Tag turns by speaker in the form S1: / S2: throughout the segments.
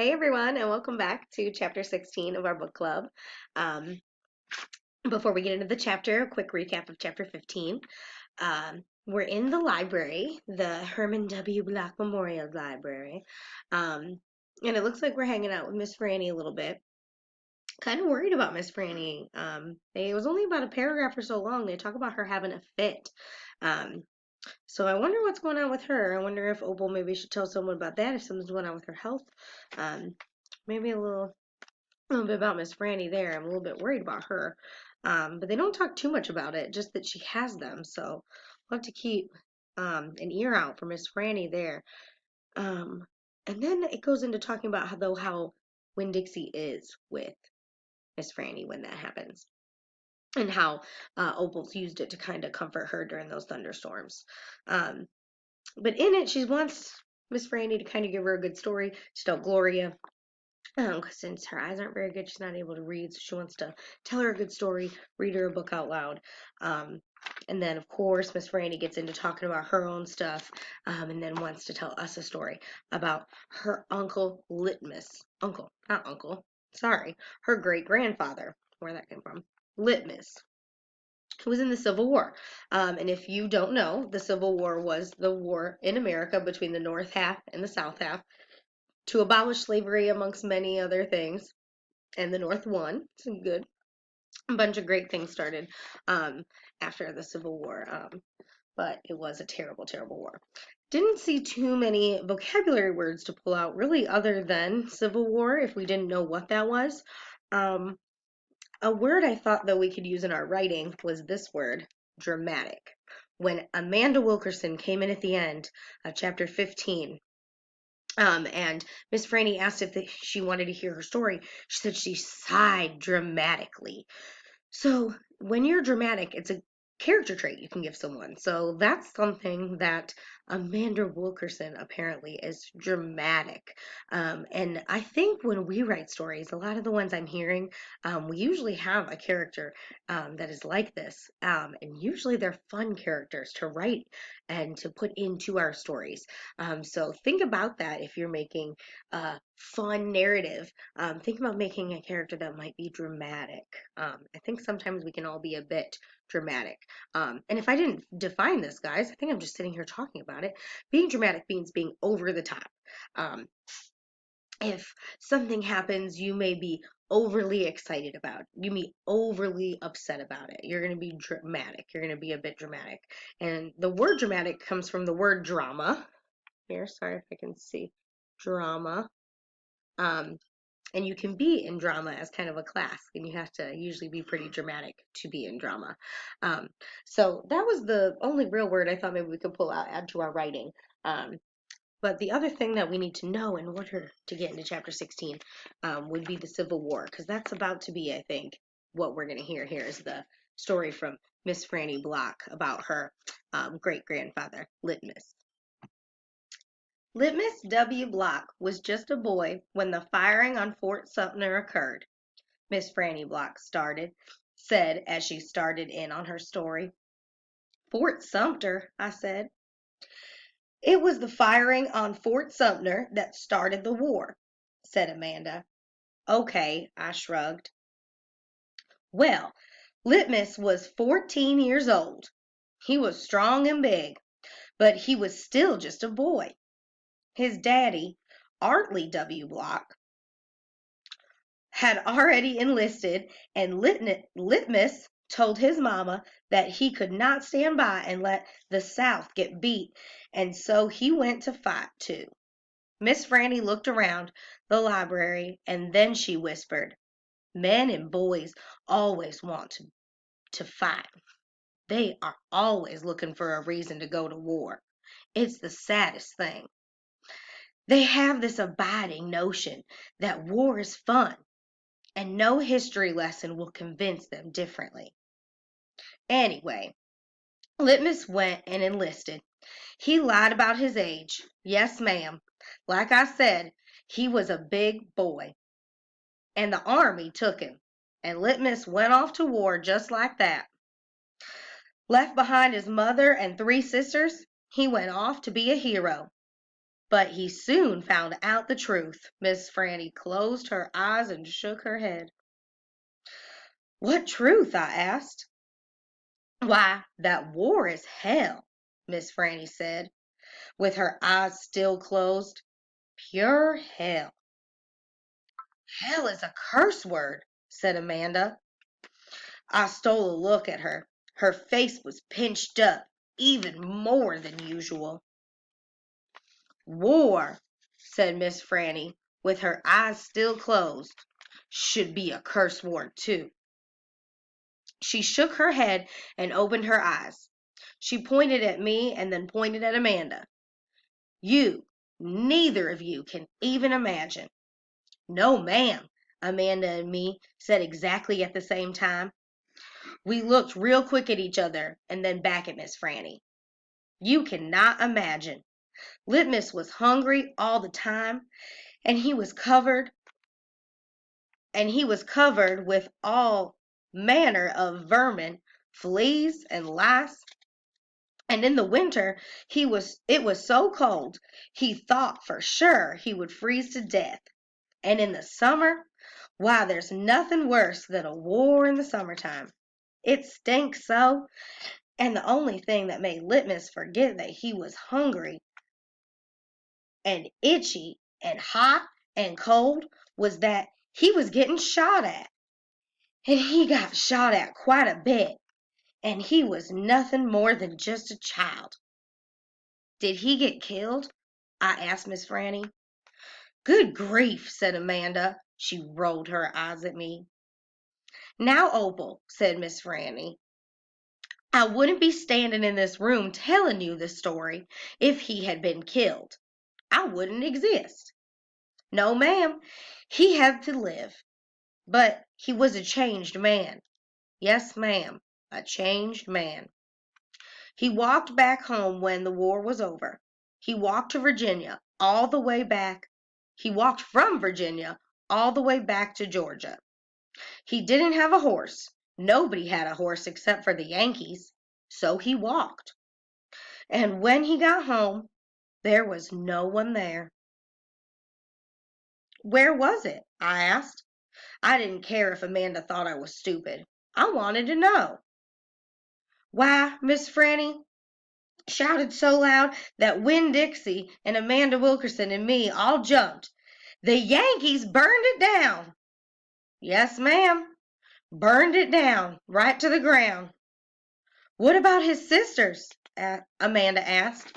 S1: Hey everyone, and welcome back to chapter 16 of our book club. Um, Before we get into the chapter, a quick recap of chapter 15. We're in the library, the Herman W. Black Memorial Library, and it looks like we're hanging out with Miss Franny a little bit. Kind of worried about Miss Franny. It was only about a paragraph or so long. They talk about her having a fit. Um, so I wonder what's going on with her. I wonder if Opal maybe should tell someone about that, if something's going on with her health. Maybe a little bit about Miss Franny there. I'm a little bit worried about her. But they don't talk too much about it, just that she has them. So we'll have to keep an ear out for Miss Franny there. Um, and then it goes into talking about how WinnDixie is with Miss Franny when that happens. And how Opal's used it to kind of comfort her during those thunderstorms. Um, but in it, she wants Miss Franny to kind of give her a good story. She told Gloria, because since her eyes aren't very good, she's not able to read, so she wants to tell her a good story, read her a book out loud. And then, of course, Miss Franny gets into talking about her own stuff, and then wants to tell us a story about her uncle Litmus. Uncle, not uncle. Sorry, her great grandfather. Where that came from, Litmus, who was in the Civil War. And if you don't know, the Civil War was the war in America between the North half and the South half to abolish slavery amongst many other things. And the North won. It's a good a bunch of great things started after the Civil War. But it was a terrible, terrible war. Didn't see too many vocabulary words to pull out, really, other than Civil War, if we didn't know what that was. Um, a word I thought, though, we could use in our writing was this word, dramatic. When Amanda Wilkerson came in at the end of chapter 15, and Miss Franny asked if she wanted to hear her story, she said she sighed dramatically. So when you're dramatic, it's a character trait you can give someone. So that's something that Amanda Wilkerson apparently is dramatic. And I think when we write stories, a lot of the ones I'm hearing, we usually have a character that is like this. And usually they're fun characters to write and to put into our stories. So think about that if you're making a fun narrative. Think about making a character that might be dramatic. I think sometimes we can all be a bit dramatic. And if I didn't define this, guys, I think I'm just sitting here talking about it. Being dramatic means being over the top. Um, if something happens, you may be overly excited about it. You may be overly upset about it. You're going to be dramatic. You're going to be a bit dramatic. And the word dramatic comes from the word drama. Here, sorry if I can see. Drama. Um, and you can be in drama as kind of a class, and you have to usually be pretty dramatic to be in drama. Um, so that was the only real word I thought maybe we could pull out, add to our writing. But the other thing that we need to know in order to get into chapter 16 would be the Civil War, because that's about to be, I think, what we're going to hear here is the story from Miss Franny Block about her great grandfather, Litmus. Litmus W. Block was just a boy when the firing on Fort Sumter occurred. Miss Franny Block said as she started in on her story. Fort Sumter, I said. It was the firing on Fort Sumter that started the war, said Amanda. Okay, I shrugged. Well, Litmus was 14 years old. He was strong and big, but he was still just a boy. His daddy, Artley W. Block, had already enlisted, and Litmus told his mama that he could not stand by and let the South get beat, and so he went to fight too. Miss Franny looked around the library, and then she whispered, Men and boys always want to fight. They are always looking for a reason to go to war. It's the saddest thing. They have this abiding notion that war is fun, and no history lesson will convince them differently. Anyway, Litmus went and enlisted. He lied about his age. Yes, ma'am. Like I said, he was a big boy. And the army took him. And Litmus went off to war just like that. Left behind his mother and 3 sisters, he went off to be a hero. But he soon found out the truth. Miss Franny closed her eyes and shook her head. What truth? I asked. Why, that war is hell, Miss Franny said, with her eyes still closed. Pure hell. Hell is a curse word, said Amanda. I stole a look at her. Her face was pinched up, even more than usual. War, said Miss Franny, with her eyes still closed, should be a curse word, too. She shook her head and opened her eyes. She pointed at me and then pointed at Amanda. You, neither of you can even imagine. No, ma'am, Amanda and me said exactly at the same time. We looked real quick at each other and then back at Miss Franny. You cannot imagine. Litmus was hungry all the time, and he was covered with all manner of vermin, fleas, and lice. And in the winter, it was so cold, he thought for sure he would freeze to death. And in the summer, why, there's nothing worse than a war in the summertime. It stinks so, and the only thing that made Litmus forget that he was hungry and itchy and hot and cold was that he was getting shot at. And he got shot at quite a bit, and he was nothing more than just a child. Did he get killed? I asked Miss Franny. Good grief, said Amanda. She rolled her eyes at me. Now, Opal, said Miss Franny, I wouldn't be standing in this room telling you this story if he had been killed. I wouldn't exist. No, ma'am, he had to live. But he was a changed man. Yes, ma'am, a changed man. He walked back home when the war was over. He walked to Virginia all the way back. He walked from Virginia all the way back to Georgia. He didn't have a horse. Nobody had a horse except for the Yankees. So he walked. And when he got home, there was no one there. Where was it? I asked. I didn't care if Amanda thought I was stupid. I wanted to know. Why, Miss Franny shouted so loud that WinnDixie and Amanda Wilkerson and me all jumped. The Yankees burned it down. Yes, ma'am. Burned it down right to the ground. What about his sisters? Amanda asked.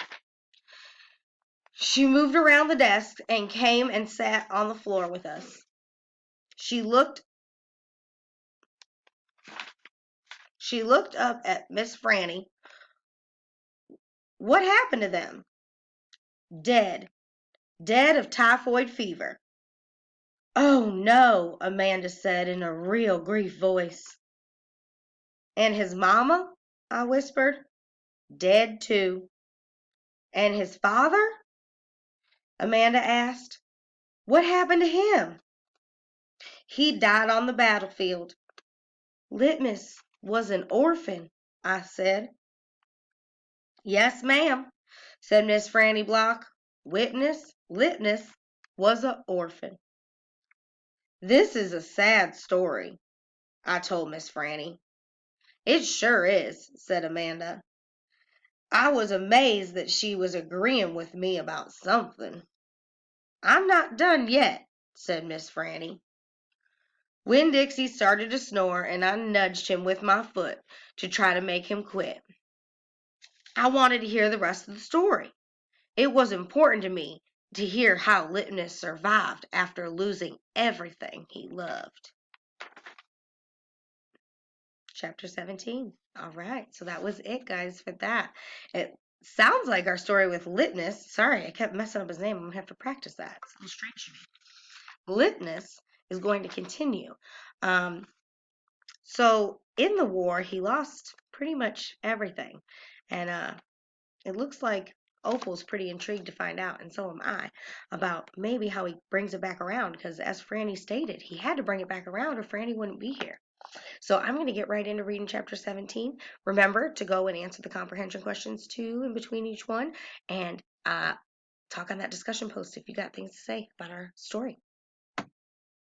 S1: She moved around the desk and came and sat on the floor with us. She looked up at Miss Franny. What happened to them? Dead. Dead of typhoid fever. Oh, no, Amanda said in a real grief voice. And his mama? I whispered. Dead, too. And his father? Amanda asked. What happened to him? He died on the battlefield. Litmus was an orphan, I said. Yes, ma'am, said Miss Franny Block. Litmus was an orphan. This is a sad story, I told Miss Franny. It sure is, said Amanda. I was amazed that she was agreeing with me about something. I'm not done yet, said Miss Franny. WinnDixie started to snore, and I nudged him with my foot to try to make him quit. I wanted to hear the rest of the story. It was important to me to hear how Litmus survived after losing everything he loved. Chapter 17. All right, so that was it, guys, for that. It sounds like our story with Litmus. Sorry, I kept messing up his name. I'm going to have to practice that. It's a little strange to me. Litmus is going to continue. So in the war, he lost pretty much everything. And it looks like Opal's pretty intrigued to find out, and so am I, about maybe how he brings it back around, because as Franny stated, he had to bring it back around or Franny wouldn't be here. So I'm going to get right into reading chapter 17. Remember to go and answer the comprehension questions too in between each one, and talk on that discussion post if you got things to say about our story.